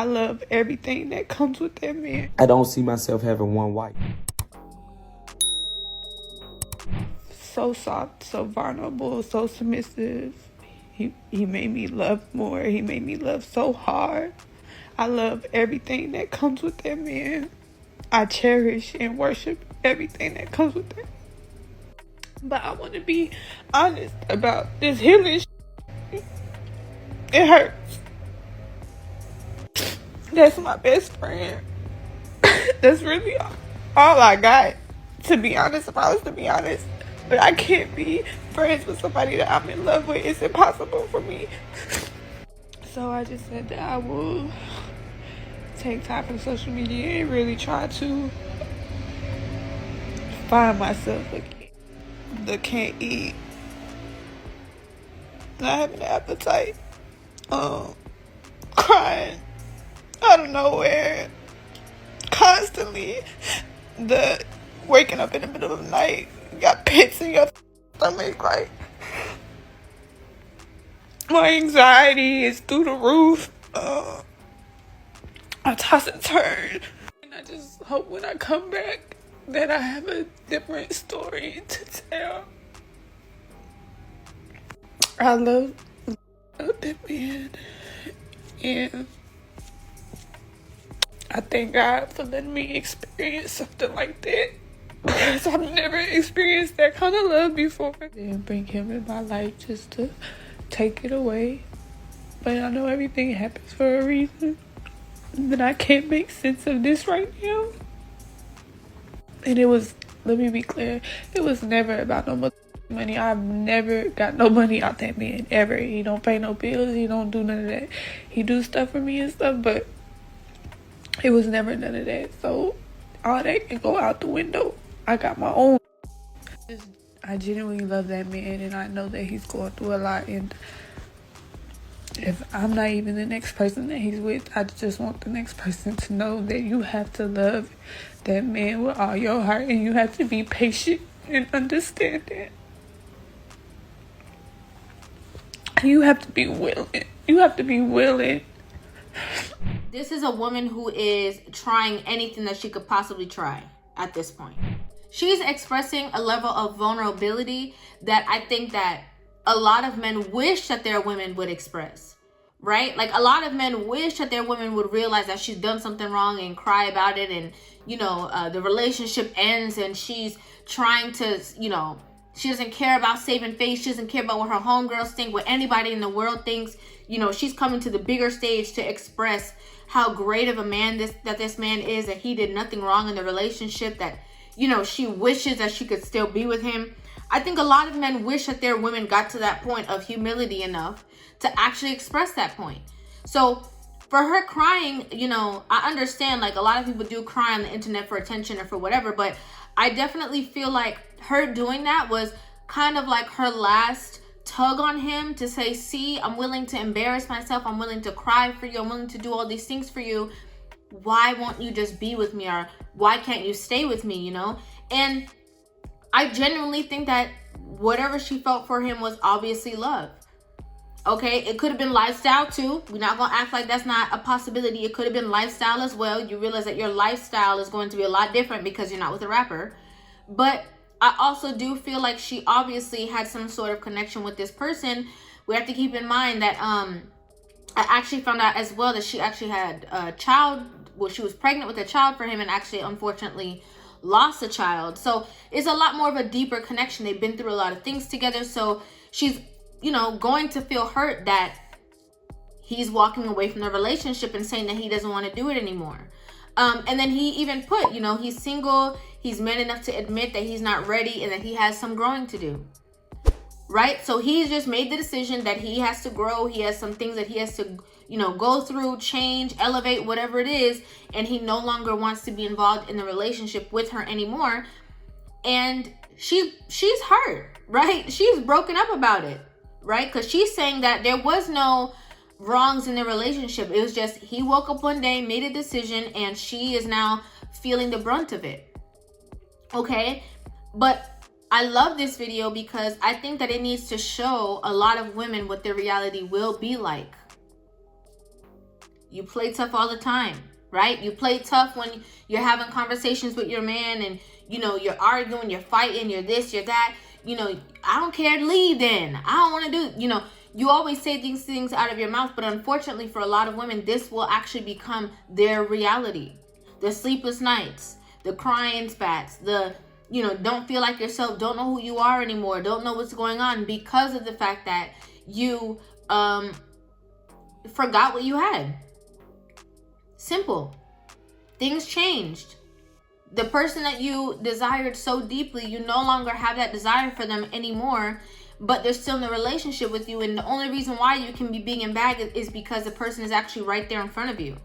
I love everything that comes with that man. I don't see myself having one wife. So soft, so vulnerable, so submissive. He made me love more. He made me love so hard. I love everything that comes with that man. I cherish and worship everything that comes with that. But I want to be honest about this healing. It hurts. That's my best friend. That's really all I got, to be honest, if I was to be honest. But I can't be friends with somebody that I'm in love with. It's impossible for me. So I just said that I will take time from social media and really try to find myself again. That can't eat, not having an appetite, crying out of nowhere, constantly, the waking up in the middle of the night, you got pits in your stomach, like, my anxiety is through the roof. I toss and turn, and I just hope when I come back that I have a different story to tell. I love that man, and I thank God for letting me experience something like that, because I've never experienced that kind of love before. And bring him in my life just to take it away. But I know everything happens for a reason. But I can't make sense of this right now. And it was, let me be clear, it was never about no money. I've never got no money out that man, ever. He don't pay no bills. He don't do none of that. He do stuff for me and stuff, but it was never none of that. So all that can go out the window. I got my own. I genuinely love that man, and I know that he's going through a lot. And if I'm not even the next person that he's with, I just want the next person to know that you have to love that man with all your heart, and you have to be patient and understand that. You have to be willing. You have to be willing. This is a woman who is trying anything that she could possibly try at this point. She's expressing a level of vulnerability that I think that a lot of men wish that their women would express, right? Like, a lot of men wish that their women would realize that she's done something wrong and cry about it, and, you know, the relationship ends and she's trying to, you know, she doesn't care about saving face. She doesn't care about what her homegirls think, what anybody in the world thinks. You know, she's coming to the bigger stage to express how great of a man this man is, that he did nothing wrong in the relationship, that, you know, she wishes that she could still be with him. I think a lot of men wish that their women got to that point of humility enough to actually express that point. So for her crying, you know, I understand, like, a lot of people do cry on the internet for attention or for whatever, but I definitely feel like her doing that was kind of like her last tug on him to say, see, I'm willing to embarrass myself. I'm willing to cry for you. I'm willing to do all these things for you. Why won't you just be with me? Or why can't you stay with me, you know? And I genuinely think that whatever she felt for him was obviously love. Okay, it could have been lifestyle too. We're not going to act like that's not a possibility. It could have been lifestyle as well. You realize that your lifestyle is going to be a lot different because you're not with a rapper. But I also do feel like she obviously had some sort of connection with this person. We have to keep in mind that I actually found out as well that she actually had a child. Well, she was pregnant with a child for him and actually, unfortunately, lost a child. So it's a lot more of a deeper connection. They've been through a lot of things together. So she's, you know, going to feel hurt that he's walking away from the relationship and saying that he doesn't want to do it anymore. And then he even put, you know, he's single, he's man enough to admit that he's not ready and that he has some growing to do, right? So he's just made the decision that he has to grow. He has some things that he has to, you know, go through, change, elevate, whatever it is. And he no longer wants to be involved in the relationship with her anymore. And she's hurt, right? She's broken up about it, right? Because she's saying that there was no wrongs in the relationship. It was just he woke up one day, made a decision, and she is now feeling the brunt of it. Okay, but I love this video because I think that it needs to show a lot of women what their reality will be like. You play tough all the time, right? You play tough when you're having conversations with your man and, you know, you're arguing, you're fighting, you're this, you're that. You know, I don't care, leave then. I don't want to do, you know, you always say these things out of your mouth, but unfortunately for a lot of women, this will actually become their reality. The sleepless nights, the crying spats, the, you know, don't feel like yourself, don't know who you are anymore, don't know what's going on because of the fact that you forgot what you had. Simple. Things changed. The person that you desired so deeply, you no longer have that desire for them anymore, but they're still in a relationship with you. And the only reason why you can be big and bad is because the person is actually right there in front of you.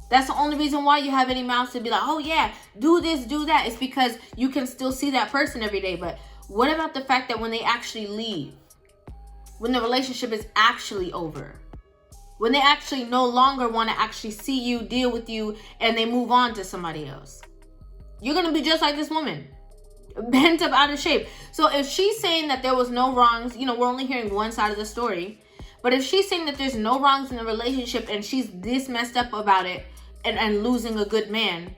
That's the only reason why you have any mouths to be like, oh yeah, do this, do that. It's because you can still see that person every day. But what about the fact that when they actually leave, when the relationship is actually over, when they actually no longer want to actually see you, deal with you, and they move on to somebody else? You're going to be just like this woman, bent up, out of shape. So if she's saying that there was no wrongs, you know, we're only hearing one side of the story. But if she's saying that there's no wrongs in the relationship and she's this messed up about it and losing a good man,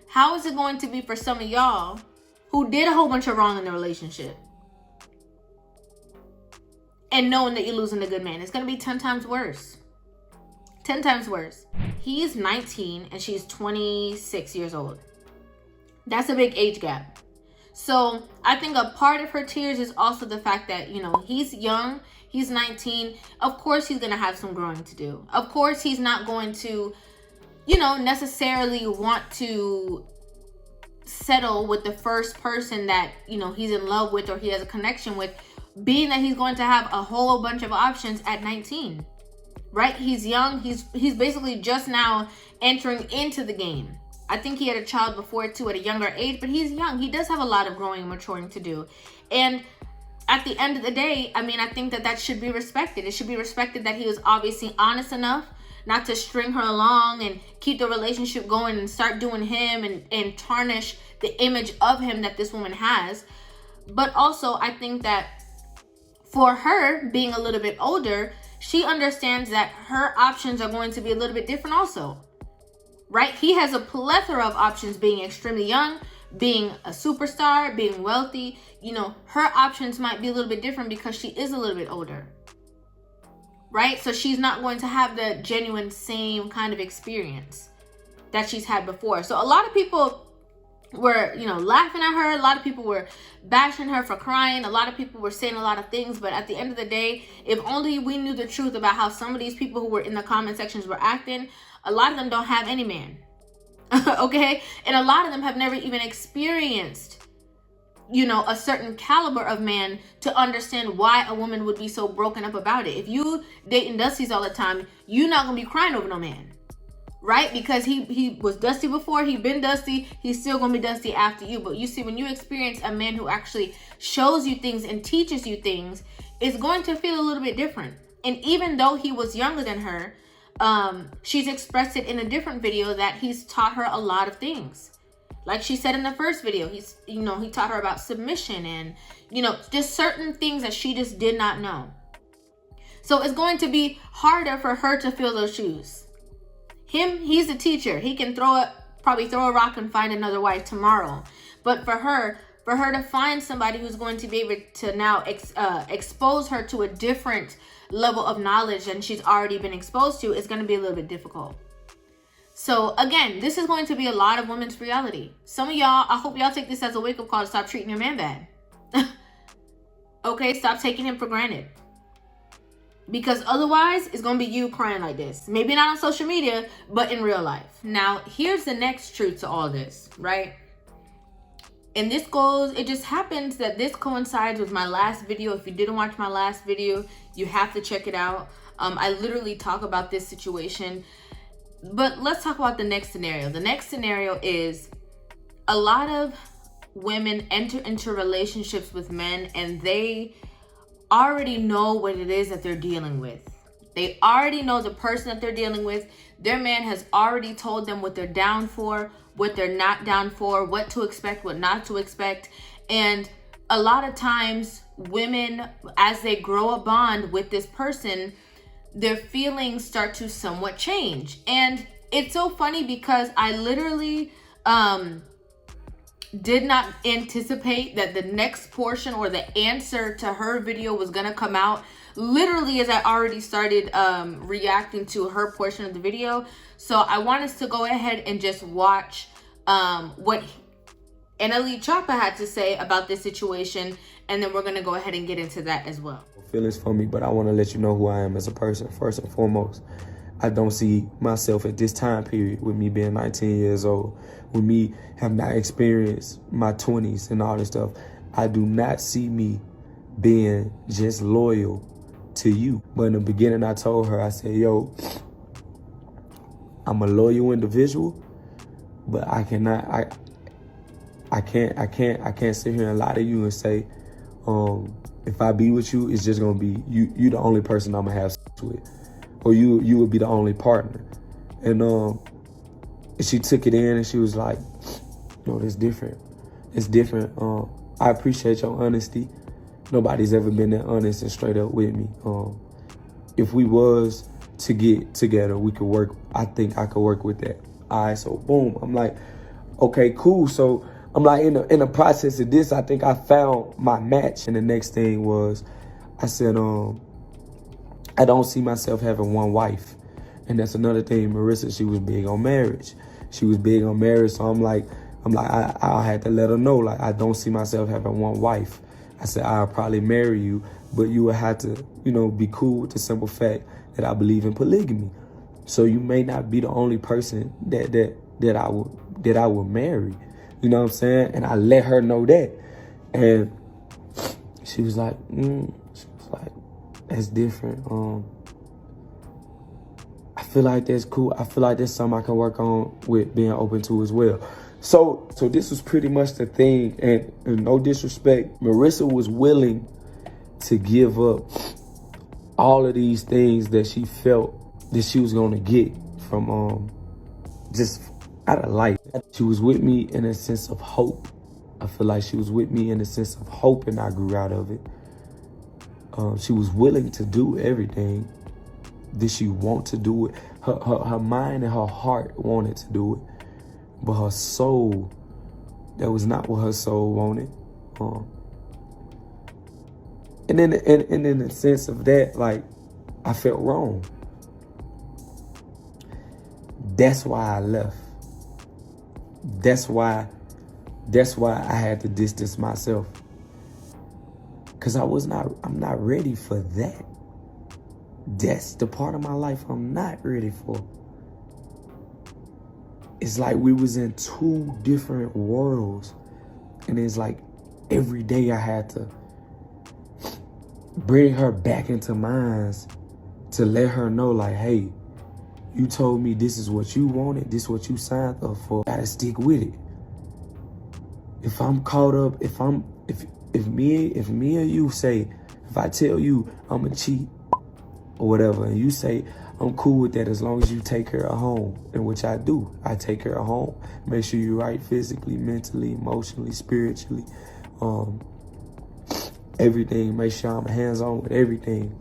how is it going to be for some of y'all who did a whole bunch of wrong in the relationship and knowing that you're losing a good man? It's going to be 10 times worse. 10 times worse. He's 19 and she's 26 years old. That's a big age gap. So I think a part of her tears is also the fact that, you know, he's young, he's 19. Of course, he's going to have some growing to do. Of course, he's not going to, you know, necessarily want to settle with the first person that, you know, he's in love with or he has a connection with, being that he's going to have a whole bunch of options at 19, right? He's young. He's basically just now entering into the game. I think he had a child before too at a younger age, but he's young. He does have a lot of growing and maturing to do. And at the end of the day, I mean, I think that should be respected. It should be respected that he was obviously honest enough not to string her along and keep the relationship going and start doing him and tarnish the image of him that this woman has. But also, I think that for her, being a little bit older, she understands that her options are going to be a little bit different also. Right? He has a plethora of options, being extremely young, being a superstar, being wealthy. You know, her options might be a little bit different because she is a little bit older. Right? So she's not going to have the genuine same kind of experience that she's had before. So a lot of people were, you know, laughing at her. A lot of people were bashing her for crying. A lot of people were saying a lot of things. But at the end of the day, if only we knew the truth about how some of these people who were in the comment sections were acting, a lot of them don't have any man. Okay? And a lot of them have never even experienced, you know, a certain caliber of man to understand why a woman would be so broken up about it. If you dating Dusties all the time, you're not gonna be crying over no man, right? Because he was dusty before, he been dusty, he's still gonna be dusty after you. But you see, when you experience a man who actually shows you things and teaches you things, it's going to feel a little bit different. And even though he was younger than her, she's expressed it in a different video that he's taught her a lot of things. Like she said in the first video, he taught her about submission and, you know, just certain things that she just did not know. So it's going to be harder for her to fill those shoes. He's a teacher. He can probably throw a rock and find another wife tomorrow. But for her to find somebody who's going to be able to now expose her to a different level of knowledge than she's already been exposed to, is going to be a little bit difficult. So again, this is going to be a lot of women's reality. Some of y'all, I hope y'all take this as a wake-up call to stop treating your man bad. Okay, stop taking him for granted. Because otherwise, it's going to be you crying like this. Maybe not on social media, but in real life. Now, here's the next truth to all this, right? And this it just happens that this coincides with my last video. If you didn't watch my last video, you have to check it out. I literally talk about this situation. But let's talk about the next scenario. The next scenario is a lot of women enter into relationships with men and they already know what it is that they're dealing with. They already know the person that they're dealing with. Their man has already told them what they're down for, what they're not down for, what to expect, what not to expect. And a lot of times women, as they grow a bond with this person, their feelings start to somewhat change. And it's so funny because I literally did not anticipate that the next portion or the answer to her video was gonna come out literally as I already started reacting to her portion of the video. So I want us to go ahead and just watch what NLE CHOPPA had to say about this situation, and then we're gonna go ahead and get into that as well. Feelings for me, but I want to let you know who I am as a person. First and foremost, I don't see myself at this time period, with me being 19 years old, with me have not experienced my 20s and all this stuff. I do not see me being just loyal to you. But in the beginning, I told her, I said, yo, I'm a loyal individual, but I can't sit here and lie to you and say, if I be with you, it's just gonna be you the only person I'm gonna have sex with, or you would be the only partner. And she took it in and she was like, no, it's different. It's different. I appreciate your honesty. Nobody's ever been that honest and straight up with me. If we was to get together, we could work. I think I could work with that. All right, so boom. I'm like, okay, cool. So I'm like, in the process of this, I think I found my match. And the next thing was, I said, I don't see myself having one wife. And that's another thing. Marissa, she was big on marriage. She was big on marriage. So I had to let her know, like, I don't see myself having one wife. I said, I'll probably marry you, but you would have to, be cool with the simple fact that I believe in polygamy. So you may not be the only person that I would marry. You know what I'm saying? And I let her know that. And she was like, that's different. I feel like that's cool. I feel like that's something I can work on with being open to as well. So this was pretty much the thing. And no disrespect, Marissa was willing to give up all of these things that she felt that she was going to get from just out of life. She was with me in a sense of hope. I feel like she was with me in a sense of hope, and I grew out of it. She was willing to do everything. Did she want to do it? Her mind and her heart wanted to do it. But her soul, that was not what her soul wanted. And in the sense of that, like, I felt wrong. That's why I left. That's why I had to distance myself. Cause I'm not ready for that. That's the part of my life I'm not ready for. It's like we was in two different worlds. And it's like every day I had to bring her back into mine to let her know, like, hey, you told me this is what you wanted, this is what you signed up for. I gotta stick with it. If I'm caught up, if me and you say, if I tell you I'm a cheat or whatever, and you say I'm cool with that as long as you take care of home, and which I do. I take care of home. Make sure you're right physically, mentally, emotionally, spiritually, everything. Make sure I'm hands-on with everything.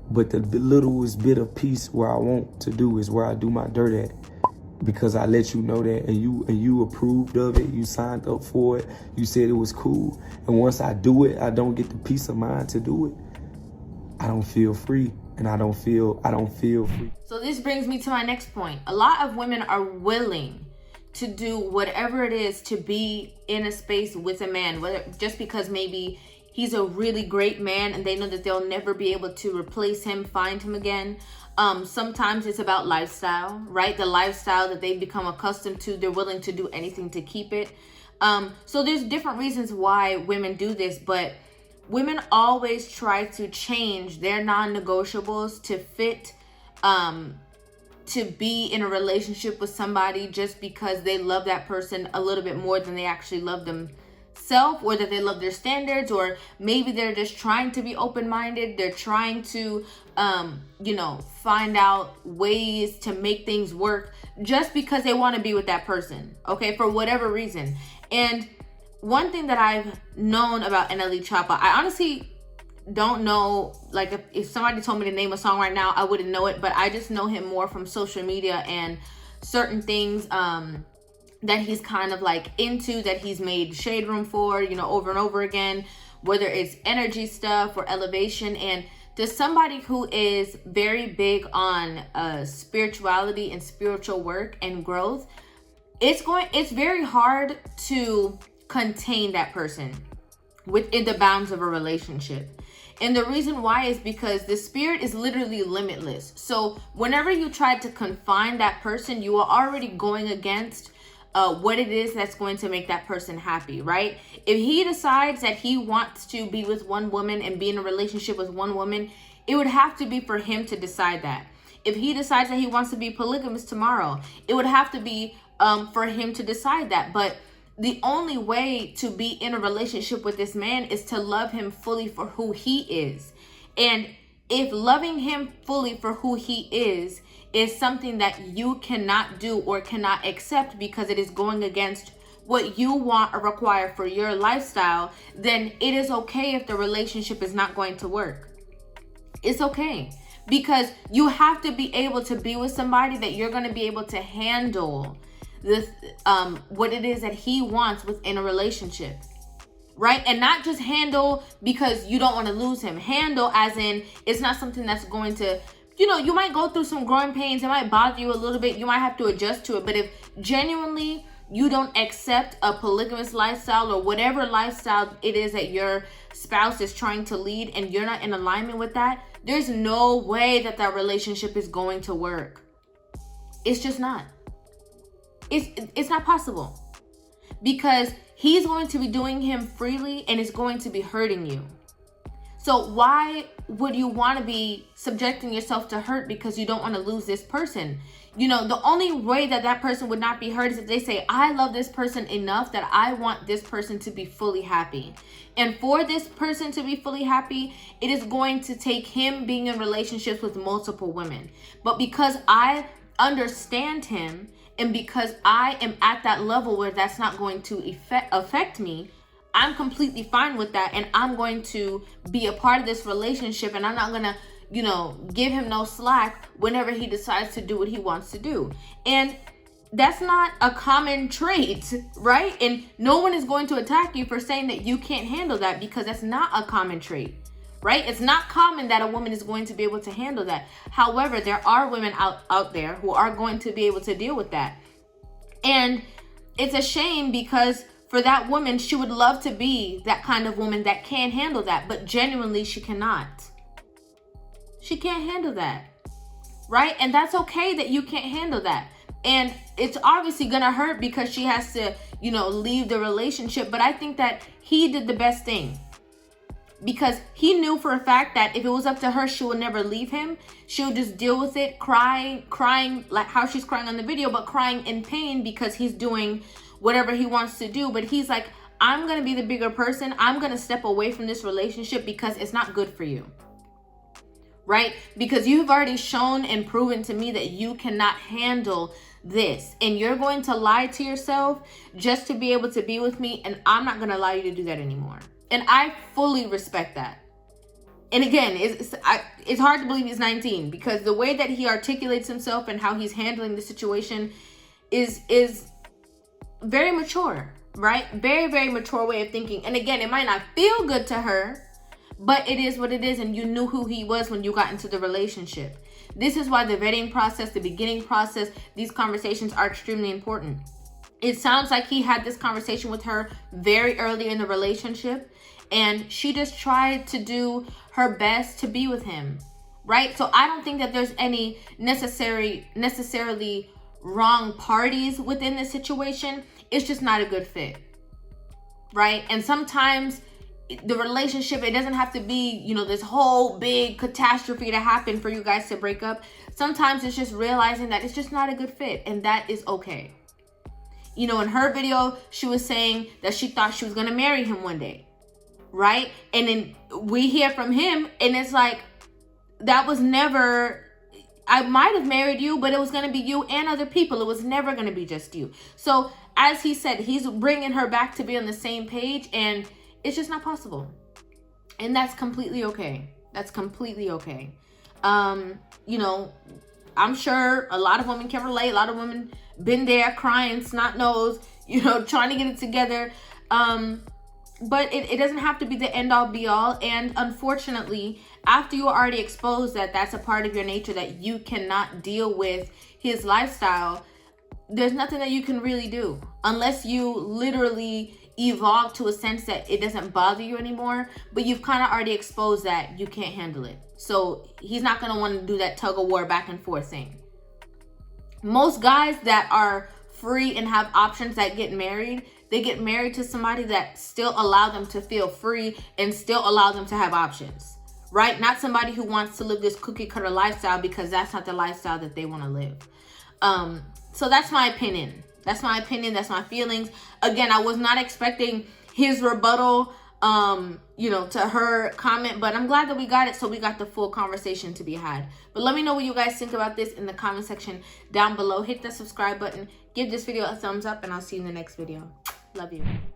But the littlest bit of peace where I want to do is where I do my dirt at. Because I let you know that, and you approved of it, you signed up for it, you said it was cool. And once I do it, I don't get the peace of mind to do it. I don't feel free, and I don't feel free. So this brings me to my next point. A lot of women are willing to do whatever it is to be in a space with a man, whether just because maybe he's a really great man and they know that they'll never be able to replace him, find him again. Sometimes it's about lifestyle, right? The lifestyle that they've become accustomed to, they're willing to do anything to keep it. So there's different reasons why women do this, but women always try to change their non-negotiables to fit, to be in a relationship with somebody just because they love that person a little bit more than they actually love themselves, or that they love their standards, or maybe they're just trying to be open-minded. They're trying to, find out ways to make things work just because they want to be with that person, okay, for whatever reason. And one thing that I've known about NLE CHOPPA, I honestly don't know, like if somebody told me to name a song right now, I wouldn't know it, but I just know him more from social media and certain things that he's kind of like into, that he's made shade room for, you know, over and over again, whether it's energy stuff or elevation. And to somebody who is very big on spirituality and spiritual work and growth, it's very hard to contain that person within the bounds of a relationship. And the reason why is because the spirit is literally limitless. So whenever you try to confine that person, you are already going against what it is that's going to make that person happy, right? If he decides that he wants to be with one woman and be in a relationship with one woman, it would have to be for him to decide that. If he decides that he wants to be polygamous tomorrow, it would have to be for him to decide that. But the only way to be in a relationship with this man is to love him fully for who he is. And if loving him fully for who he is something that you cannot do or cannot accept because it is going against what you want or require for your lifestyle, then it is okay if the relationship is not going to work. It's okay, because you have to be able to be with somebody that you're going to be able to handle this, what it is that he wants within a relationship, right? And not just handle because you don't want to lose him. Handle as in, it's not something that's going to, you know, you might go through some growing pains. It might bother you a little bit. You might have to adjust to it. But if genuinely you don't accept a polygamous lifestyle or whatever lifestyle it is that your spouse is trying to lead, and you're not in alignment with that, there's no way that that relationship is going to work. It's just not. It's not possible, because he's going to be doing him freely and it's going to be hurting you. So why would you want to be subjecting yourself to hurt because you don't want to lose this person? You know, the only way that that person would not be hurt is if they say, I love this person enough that I want this person to be fully happy. And for this person to be fully happy, it is going to take him being in relationships with multiple women. But because I understand him, and because I am at that level where that's not going to affect me, I'm completely fine with that. And I'm going to be a part of this relationship, and I'm not going to, you know, give him no slack whenever he decides to do what he wants to do. And that's not a common trait, right? And no one is going to attack you for saying that you can't handle that, because that's not a common trait, right? It's not common that a woman is going to be able to handle that. However, there are women out there who are going to be able to deal with that. And it's a shame, because for that woman, she would love to be that kind of woman that can handle that, but genuinely she cannot. She can't handle that, right? And that's okay that you can't handle that. And it's obviously gonna hurt because she has to, you know, leave the relationship. But I think that he did the best thing, because he knew for a fact that if it was up to her, she would never leave him. She'll just deal with it, crying like how she's crying on the video, but crying in pain because he's doing whatever he wants to do. But he's like, I'm gonna be the bigger person. I'm gonna step away from this relationship because it's not good for you, right? Because you've already shown and proven to me that you cannot handle this, and you're going to lie to yourself just to be able to be with me, and I'm not gonna allow you to do that anymore. And I fully respect that. And again, it's hard to believe he's 19, because the way that he articulates himself and how he's handling the situation is very mature, right? Very, very mature way of thinking. And again, it might not feel good to her, but it is what it is, and you knew who he was when you got into the relationship. This is why the vetting process, the beginning process, these conversations are extremely important. It sounds like he had this conversation with her very early in the relationship, and she just tried to do her best to be with him, right? So I don't think that there's any necessarily wrong parties within this situation. It's just not a good fit, right? And sometimes the relationship, it doesn't have to be, you know, this whole big catastrophe to happen for you guys to break up. Sometimes it's just realizing that it's just not a good fit, and that is okay. You know, in her video, she was saying that she thought she was going to marry him one day, right? And then we hear from him, and it's like, that was never, I might have married you, but it was going to be you and other people. It was never going to be just you. So as he said, he's bringing her back to be on the same page, and it's just not possible. And that's completely okay. That's completely okay. You know, I'm sure a lot of women can relate. A lot of women been there crying, snot nose, you know, trying to get it together. But it doesn't have to be the end all be all. And unfortunately, after you already exposed that that's a part of your nature, that you cannot deal with his lifestyle, there's nothing that you can really do unless you literally evolve to a sense that it doesn't bother you anymore. But you've kind of already exposed that you can't handle it. So he's not going to want to do that tug of war back and forth thing. Most guys that are free and have options that get married, they get married to somebody that still allow them to feel free and still allow them to have options, right? Not somebody who wants to live this cookie cutter lifestyle, because that's not the lifestyle that they want to live. So that's my opinion. That's my opinion. That's my feelings. Again, I was not expecting his rebuttal, you know, to her comment, but I'm glad that we got it, so we got the full conversation to be had. But let me know what you guys think about this in the comment section down below. Hit that subscribe button, give this video a thumbs up, and I'll see you in the next video. Love you.